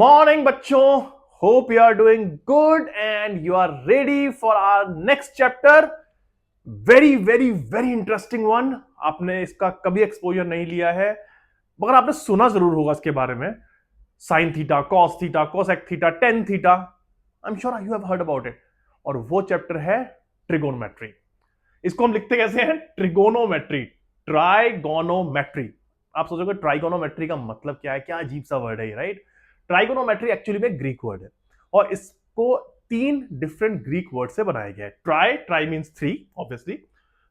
Morning बच्चों, hope you are doing good and you are ready for our next chapter. Very very very interesting one. आपने इसका कभी exposure नहीं लिया है मगर आपने सुना जरूर होगा इसके बारे में। Sine theta, cos theta, cosec theta, tan theta, I am sure you have heard about it. और वो चैप्टर है ट्रिगोनोमेट्री। इसको हम लिखते कैसे हैं? Trigonometry, trigonometry. आप सोचोगे ट्राइगोनोमेट्री का मतलब क्या है, क्या अजीब सा वर्ड है, राइट? ट्राइगोनोमेट्री एक्चुअली में ग्रीक वर्ड है और इसको तीन डिफरेंट ग्रीक वर्ड से बनाया गया है। Try, try means three obviously.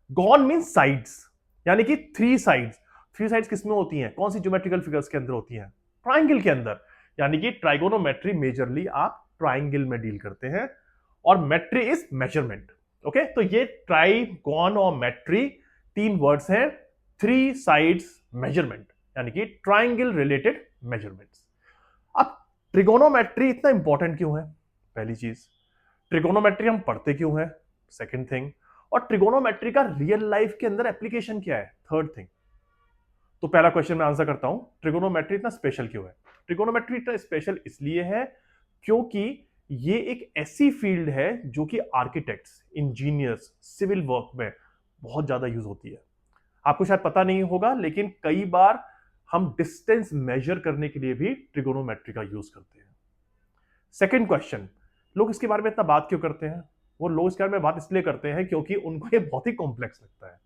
Gone means sides, यानी कि थ्री साइड्स। थ्री साइड्स किसमें होती हैं? कौन सी ज्योमेट्रिकल फिगर्स के अंदर होती हैं? ट्राइंगल के अंदर। यानी कि ट्राइगोनोमेट्री मेजरली आप ट्राइंगल में डील करते हैं और मेट्री इज मेजरमेंट। ओके, तो ये ट्राइगोनोमेट्री तीन वर्ड्स हैं, थ्री साइड्स मेजरमेंट, यानी कि ट्राइंगल रिलेटेड मेजरमेंट्स। अब ट्रिगोनोमेट्री इतना इंपॉर्टेंट क्यों है? पहली चीज, ट्रिगोनोमेट्री हम पढ़ते क्यों है? सेकंड थिंग, और ट्रिगोनोमेट्री का रियल लाइफ के अंदर एप्लीकेशन क्या है? Third thing. तो पहला क्वेश्चन मैं आंसर करता हूं, ट्रिगोनोमेट्री इतना स्पेशल क्यों है? ट्रिगोनोमेट्री इतना स्पेशल इसलिए है क्योंकि ये एक ऐसी फील्ड है जो कि आर्किटेक्ट्स, इंजीनियर्स, सिविल वर्क में बहुत ज्यादा यूज होती है। आपको शायद पता नहीं होगा लेकिन कई बार हम डिस्टेंस मेजर करने के लिए भी ट्रिगोनोमेट्री का यूज करते हैं। सेकंड क्वेश्चन, लोग इसके बारे में इतना बात क्यों करते हैं? वो लोग इसके बारे में बात इसलिए करते हैं क्योंकि उनको ये बहुत ही कॉम्प्लेक्स लगता है।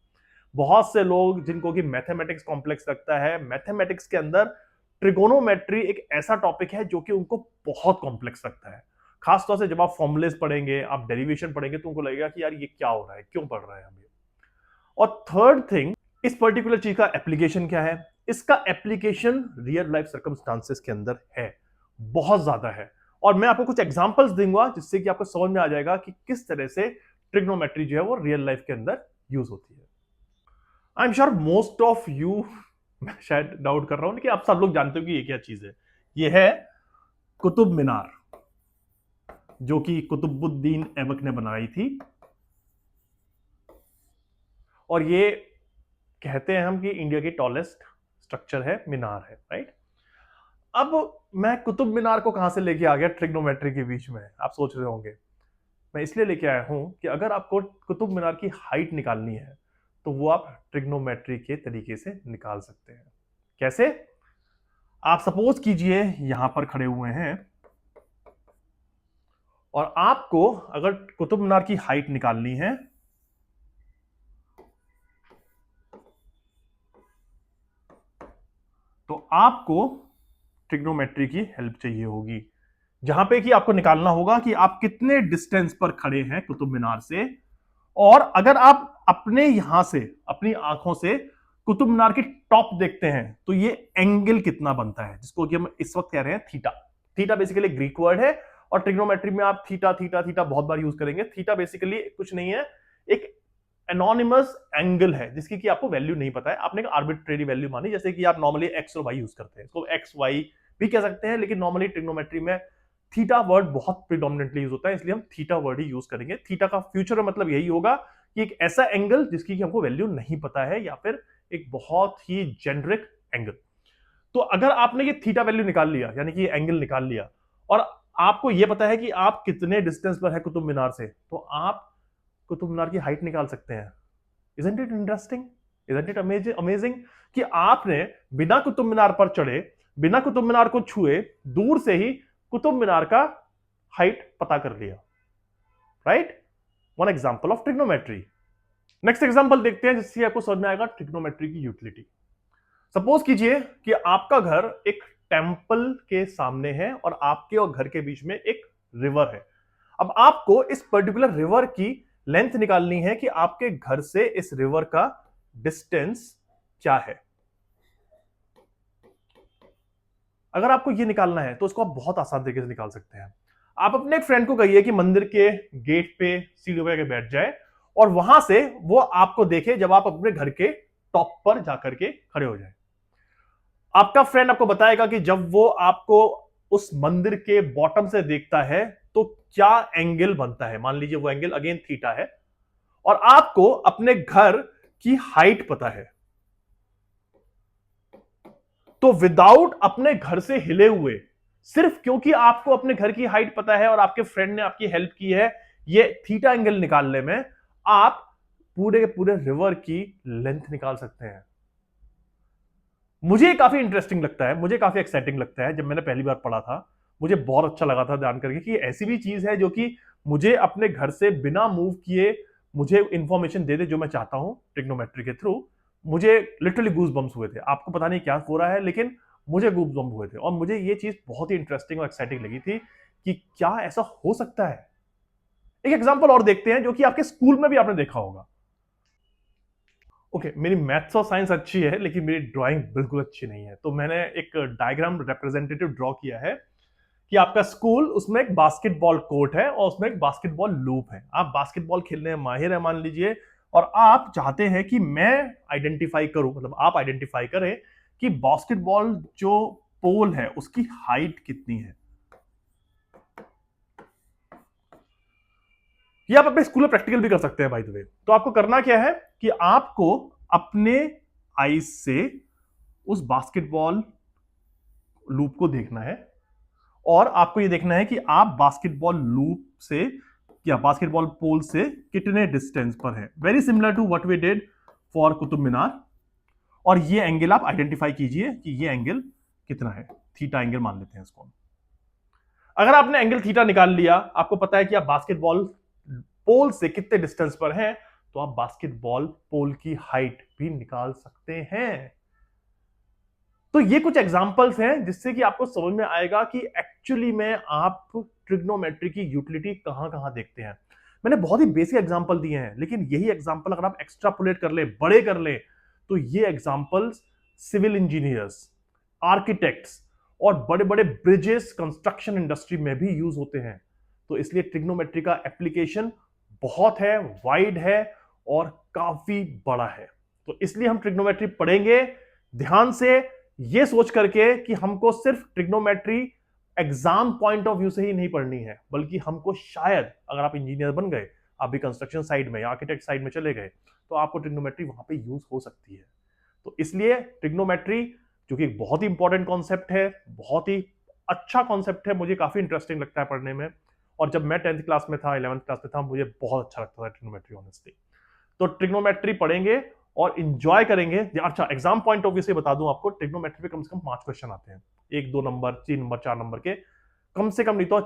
बहुत से लोग जिनको कि मैथमेटिक्स कॉम्प्लेक्स लगता है, मैथमेटिक्स के अंदर ट्रिगोनोमेट्री एक ऐसा टॉपिक है जो कि उनको बहुत कॉम्प्लेक्स लगता है। खासतौर से जब आप फॉर्मुलेस पढ़ेंगे, आप डेरिवेशन पढ़ेंगे तो उनको लगेगा कि यार ये क्या हो रहा है, क्यों पढ़ रहे हैं हम ये। और थर्ड थिंग, इस पर्टिकुलर चीज का एप्लीकेशन क्या है? इसका एप्लीकेशन रियल लाइफ सर्कमस्टांसेस के अंदर है, बहुत ज्यादा है। और मैं आपको कुछ एग्जांपल्स दूंगा जिससे कि आपको समझ में आ जाएगा कि किस तरह से ट्रिग्नोमेट्री जो है वो रियल लाइफ के अंदर यूज होती है। I am sure most of you, मैं शायद डाउट कर रहा हूं कि आप सब लोग जानते हो कि ये क्या चीज है। ये है कुतुब मीनार, जो कि कुतुबुद्दीन ऐबक ने बनाई थी। और ये कहते हैं हम कि इंडिया की टॉलेस्ट स्ट्रक्चर है, मीनार है, राइट? अब मैं कुतुब मीनार को कहां से लेके आ गया ट्रिग्नोमेट्री के बीच में, आप सोच रहे होंगे। मैं इसलिए लेके आया हूं कि अगर आपको कुतुब मीनार की हाइट निकालनी है तो वो आप ट्रिग्नोमेट्री के तरीके से निकाल सकते हैं। कैसे? आप सपोज कीजिए यहां पर खड़े हुए हैं और आपको अगर कुतुब मीनार की हाइट निकालनी है तो आपको ट्रिग्नोमेट्री की हेल्प चाहिए होगी, जहां पे कि आपको निकालना होगा कि आप कितने डिस्टेंस पर खड़े हैं कुतुब मीनार से। और अगर आप अपने यहां से, अपनी आंखों से कुतुब मीनार की टॉप देखते हैं तो ये एंगल कितना बनता है, जिसको कि हम इस वक्त कह रहे हैं theta. Theta basically Greek word है और ट्रिग्नोमेट्री में आप थीटा थीटा थीटा बहुत बार यूज करेंगे। थीटा बेसिकली कुछ नहीं है, एक एनोनिमस एंगल है जिसकी कि आपको वैल्यू नहीं पता है। आपने एक आर्बिट्रेरी वैल्यू मानी, जैसे कि आप नॉर्मली एक्स और वाई यूज करते हैं, इसको एक्स वाई भी कह सकते हैं, लेकिन नॉर्मली ट्रिग्नोमेट्री में थीटा वर्ड बहुत प्रिडोमिनेंटली यूज होता है, इसलिए हम थीटा वर्ड ही यूज करेंगे। थीटा का फ्यूचर में मतलब यही होगा कि एक ऐसा एंगल जिसकी हमको वैल्यू नहीं पता है, या फिर एक बहुत ही जेनरिक एंगल। तो अगर आपने ये थीटा वैल्यू निकाल लिया, यानी कि ये एंगल निकाल लिया, और आपको ये पता है कि आप कितने डिस्टेंस पर है कुतुब मीनार से, तो आप कुतुब मीनार की हाइट निकाल सकते हैं। Isn't it interesting? Isn't it amazing कि आपने बिना कुतुब मीनार पर चढ़े, बिना कुतुब मीनार को छुए, दूर से ही कुतुब मीनार का हाइट पता कर लिया, right? One example of trigonometry. Next example देखते हैं जिससे आपको समझ में आएगा ट्रिग्नोमेट्री की यूटिलिटी। सपोज कीजिए कि आपका घर एक टेंपल के सामने है और आपके और घर के बीच में एक रिवर है। अब आपको इस पर्टिकुलर रिवर की लेंथ निकालनी है कि आपके घर से इस रिवर का डिस्टेंस क्या है। अगर आपको यह निकालना है तो इसको आप बहुत आसान तरीके से निकाल सकते हैं। आप अपने एक फ्रेंड को कहिए कि मंदिर के गेट पे सीढ़ी पे बैठ जाए और वहां से वो आपको देखे जब आप अपने घर के टॉप पर जाकर के खड़े हो जाए। आपका फ्रेंड आपको बताएगा कि जब वो आपको उस मंदिर के बॉटम से देखता है तो क्या एंगल बनता है। मान लीजिए वो एंगल अगेन थीटा है और आपको अपने घर की हाइट पता है, तो विदाउट अपने घर से हिले हुए सिर्फ क्योंकि आपको अपने घर की हाइट पता है और आपके फ्रेंड ने आपकी हेल्प की है ये थीटा एंगल निकालने में, आप पूरे के पूरे रिवर की लेंथ निकाल सकते हैं। मुझे काफी इंटरेस्टिंग लगता है, मुझे काफी एक्साइटिंग लगता है। जब मैंने पहली बार पढ़ा था मुझे बहुत अच्छा लगा था जान करके कि ऐसी भी चीज है जो कि मुझे अपने घर से बिना मूव किए मुझे इंफॉर्मेशन दे दे जो मैं चाहता हूं ट्रिग्नोमेट्री के थ्रू। मुझे लिटरली गूज बम्स हुए थे, आपको पता नहीं क्या हो रहा है लेकिन मुझे गूज बम्स हुए थे और मुझे ये चीज बहुत ही इंटरेस्टिंग और एक्साइटिंग लगी थी कि क्या ऐसा हो सकता है। एक एग्जांपल और देखते हैं जो कि आपके स्कूल में भी आपने देखा होगा। ओके मेरी मैथ्स और साइंस अच्छी है लेकिन मेरी ड्राइंग बिल्कुल अच्छी नहीं है, तो मैंने एक डायग्राम रिप्रेजेंटेटिव ड्रॉ किया है कि आपका स्कूल, उसमें एक बास्केटबॉल कोर्ट है और उसमें एक बास्केटबॉल लूप है। आप बास्केटबॉल खेलने में माहिर है मान लीजिए, और आप चाहते हैं कि मैं आइडेंटिफाई करूं, मतलब आप आइडेंटिफाई करें कि बास्केटबॉल जो पोल है उसकी हाइट कितनी है। ये आप अपने स्कूल में प्रैक्टिकल भी कर सकते हैं बाय द वे। तो आपको करना क्या है कि आपको अपने आईज से उस बास्केटबॉल लूप को देखना है और आपको ये देखना है कि आप बास्केटबॉल लूप से या बास्केटबॉल पोल से कितने डिस्टेंस पर है। Very similar to what we did for Qutub Minar. और ये एंगल आप आइडेंटिफाई कीजिए कि ये एंगल कितना है। थीटा एंगल मान लेते हैं इसको। अगर आपने एंगल थीटा निकाल लिया, आपको पता है कि आप बास्केटबॉल पोल से कितने डिस्टेंस पर हैं, तो आप बास्केटबॉल पोल की हाइट भी निकाल सकते हैं। तो ये कुछ एग्जांपल्स हैं जिससे कि आपको समझ में आएगा कि एक्चुअली में आप ट्रिग्नोमेट्री की यूटिलिटी कहां कहां देखते हैं। मैंने बहुत ही बेसिक एग्जांपल दिए हैं लेकिन यही एग्जांपल अगर आप एक्स्ट्रापोलेट कर ले, बड़े कर ले, तो ये एग्जांपल्स सिविल इंजीनियर्स, आर्किटेक्ट्स और बड़े बड़े ब्रिजेस कंस्ट्रक्शन इंडस्ट्री में भी यूज होते हैं। तो इसलिए ट्रिग्नोमेट्री का एप्लीकेशन बहुत है, वाइड है और काफी बड़ा है। तो इसलिए हम ट्रिग्नोमेट्री पढ़ेंगे ध्यान से, ये सोच करके कि हमको सिर्फ trigonometry exam point of view से ही नहीं पढ़नी है, बल्कि हमको शायद अगर आप इंजीनियर बन गए, आप भी कंस्ट्रक्शन साइड में या आर्किटेक्ट साइड में चले गए, तो आपको ट्रिग्नोमेट्री वहां पे यूज हो सकती है। तो इसलिए ट्रिग्नोमेट्री जो कि एक बहुत ही इंपॉर्टेंट कॉन्सेप्ट है, बहुत ही अच्छा कॉन्सेप्ट है, मुझे काफी इंटरेस्टिंग लगता है पढ़ने में। और जब मैं 10th क्लास में था, 11th क्लास में था, मुझे बहुत अच्छा लगता था ट्रिग्नोमेट्री ऑनेस्टली। तो ट्रिग्नोमेट्री पढ़ेंगे और इंजॉय करेंगे। अच्छा, एग्जाम पॉइंट ऑफ व्यू से बता दूं आपको, ट्रिग्नोमेट्री पे कम से कम 5 क्वेश्चन आते हैं। 1 2 नंबर, 3 नंबर, 4 नंबर के कम से कम नहीं तो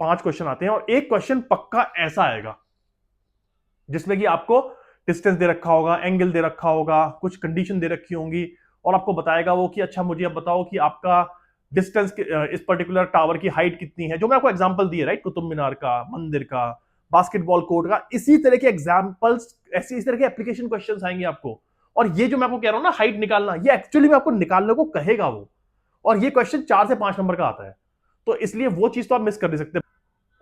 5 क्वेश्चन आते हैं। और एक क्वेश्चन पक्का ऐसा आएगा जिसमें कि आपको डिस्टेंस दे रखा होगा, एंगल दे रखा होगा, कुछ कंडीशन दे रखी होंगी और आपको बताएगा वो कि अच्छा मुझे अब बताओ कि आपका डिस्टेंस इस पर्टिकुलर टावर की हाइट कितनी है, जो मैं आपको एग्जांपल दिए राइट, कुतुब मीनार का, मंदिर का, बास्केटबॉल कोर्ट का। इसी तरह के एग्जांपल्स, ऐसे इस तरह के एप्लीकेशन क्वेश्चंस आएंगे आपको। और ये जो मैं आपको कह रहा हूं ना हाइट निकालना, ये एक्चुअली में आपको निकालने को कहेगा वो, और ये क्वेश्चन 4 से 5 नंबर का आता है। तो इसलिए वो चीज तो आप मिस कर नहीं सकते।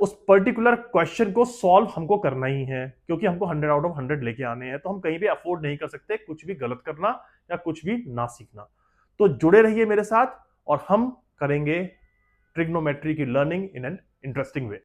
उस पर्टिकुलर क्वेश्चन को सॉल्व हमको करना ही है क्योंकि हमको 100 आउट ऑफ 100 लेके आने हैं। तो हम कहीं भी अफोर्ड नहीं कर सकते कुछ भी गलत करना या कुछ भी ना सीखना। तो जुड़े रहिए मेरे साथ और हम करेंगे ट्रिग्नोमेट्री की learning in an interesting way.